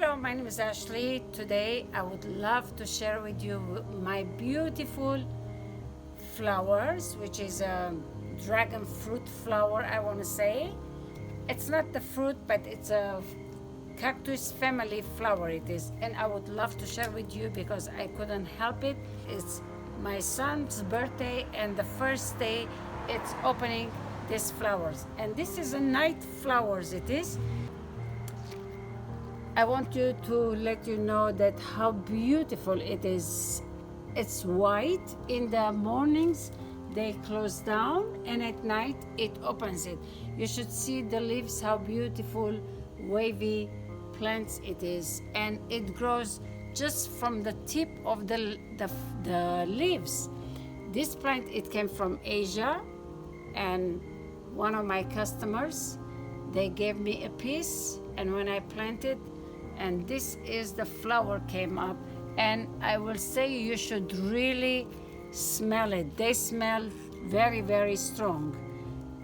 Hello, my name is Ashley. Today I would love to share with you my beautiful flowers, which is a dragon fruit flower, I want to say. It's not the fruit, but it's a cactus family flower it is, and I would love to share with you because I couldn't help it. It's my son's birthday, and the first day it's opening these flowers, and this is a night flowers it is. I want you to let you know that how beautiful it is. It's white. In the mornings they close down, and at night it opens it. You should see the leaves, how beautiful wavy plants it is, and it grows just from the tip of the leaves. This plant, it came from Asia, and one of my customers, they gave me a piece, and when I planted, and this is the flower came up, and I will say you should really smell it. They smell very, very strong.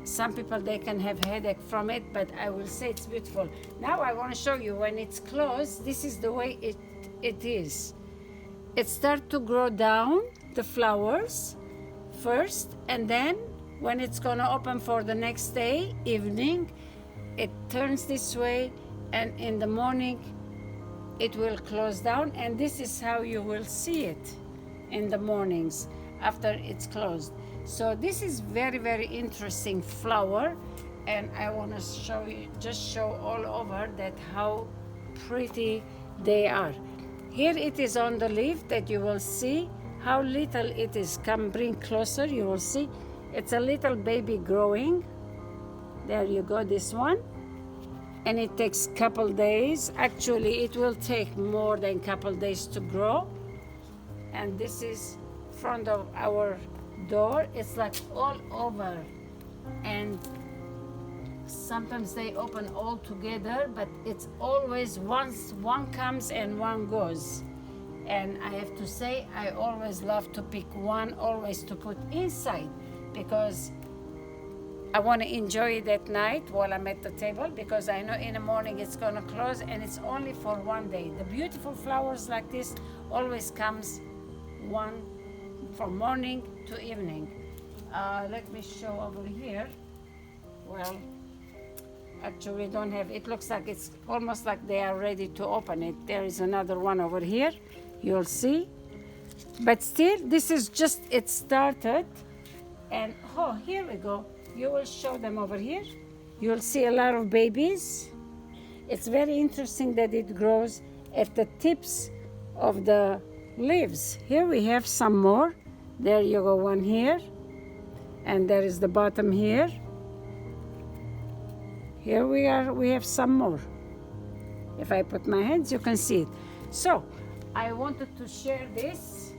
Some people, they can have headache from it, but I will say it's beautiful. Now I want to show you when it's closed. This is the way it is. It starts to grow down the flowers first, and then when it's going to open for the next day evening, it turns this way, and in the morning it will close down, and this is how you will see it in the mornings after it's closed. So this is very, very interesting flower, and I want to show you, just show all over that how pretty they are. Here it is on the leaf that you will see how little it is. Come, bring closer, you will see it's a little baby growing. There you go, this one. And it takes couple days. Actually, it will take more than couple days to grow. And this is front of our door. It's like all over, and sometimes they open all together, but it's always one comes and one goes. And I have to say, I always love to pick one always to put inside, because I want to enjoy it at night while I'm at the table, because I know in the morning it's going to close, and it's only for one day. The beautiful flowers like this always comes one from morning to evening. Let me show over here. Well, actually we don't have, it looks like it's almost like they are ready to open it. There is another one over here, you'll see. But still, this is just, it started. And oh, here we go. You will show them over here. You'll see a lot of babies. It's very interesting that it grows at the tips of the leaves. Here we have some more. There you go, one here. And there is the bottom here. Here we have some more. If I put my hands, you can see it. So I wanted to share this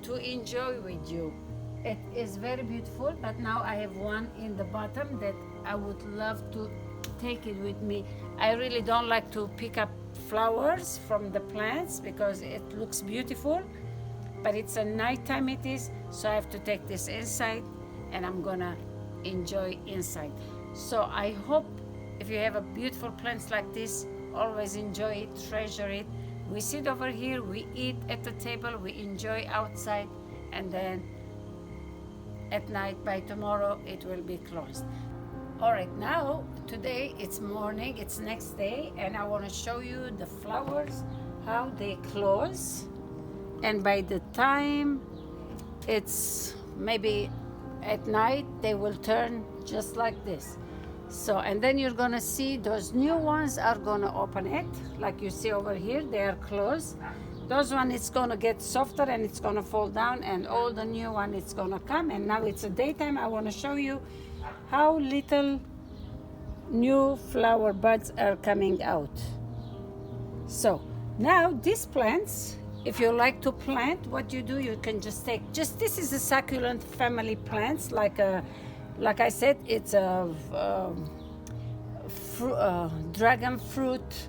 to enjoy with you. It is very beautiful, but now I have one in the bottom that I would love to take it with me. I really don't like to pick up flowers from the plants because it looks beautiful, but it's a nighttime it is, so I have to take this inside, and I'm gonna enjoy inside. So I hope if you have a beautiful plants like this, always enjoy it, treasure it. We sit over here, we eat at the table, we enjoy outside, and then at night, by tomorrow, it will be closed. All right, now, today it's morning, it's next day, and I want to show you the flowers, how they close. And by the time it's maybe at night, they will turn just like this. So, and then you're gonna see those new ones are gonna open it, like you see over here, they are closed. Those one, it's gonna get softer and it's gonna fall down, and all the new one, it's gonna come. And now it's a daytime. I wanna show you how little new flower buds are coming out. So now these plants, if you like to plant, what you do, you can just take, this is a succulent family plants, like I said, it's a dragon fruit,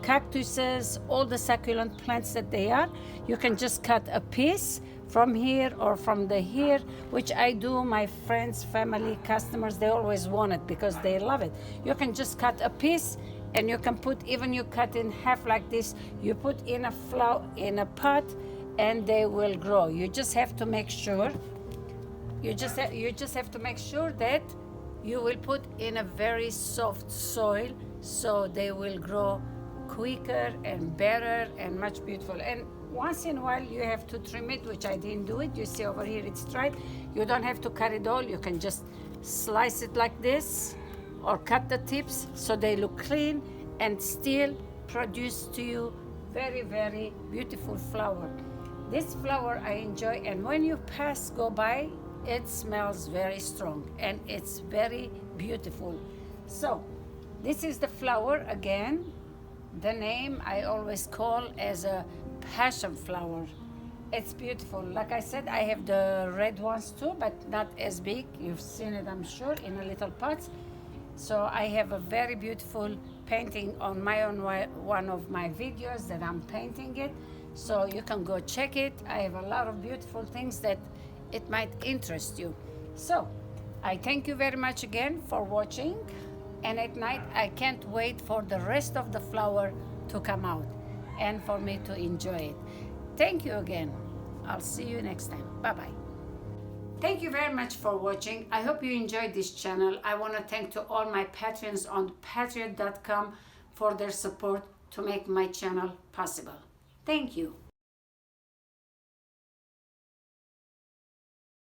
cactuses, all the succulent plants that they are. You can just cut a piece from here or from the here, which I do. My friends, family, customers, they always want it because they love it. You can just cut a piece And you can put, even you cut in half like this, you put in a flower in a pot, and they will grow. You just have to make sure, you just have to make sure that you will put in a very soft soil, so they will grow quicker and better and much beautiful. And once in a while you have to trim it, which I didn't do it. You see over here it's dried. You don't have to cut it all. You can just slice it like this or cut the tips so they look clean and still produce to you very, very beautiful flower. This flower I enjoy, and when you go by, it smells very strong and it's very beautiful. So this is the flower again. The name I always call as a passion flower. It's beautiful. Like I said, I have the red ones too, but not as big. You've seen it, I'm sure, in a little pots. So I have a very beautiful painting on my own one of my videos that I'm painting it. So you can go check it. I have a lot of beautiful things that it might interest you. So I thank you very much again for watching. And at night, I can't wait for the rest of the flower to come out and for me to enjoy it. Thank you again. I'll see you next time. Bye-bye. Thank you very much for watching. I hope you enjoyed this channel. I want to thank to all my patrons on patreon.com for their support to make my channel possible. Thank you.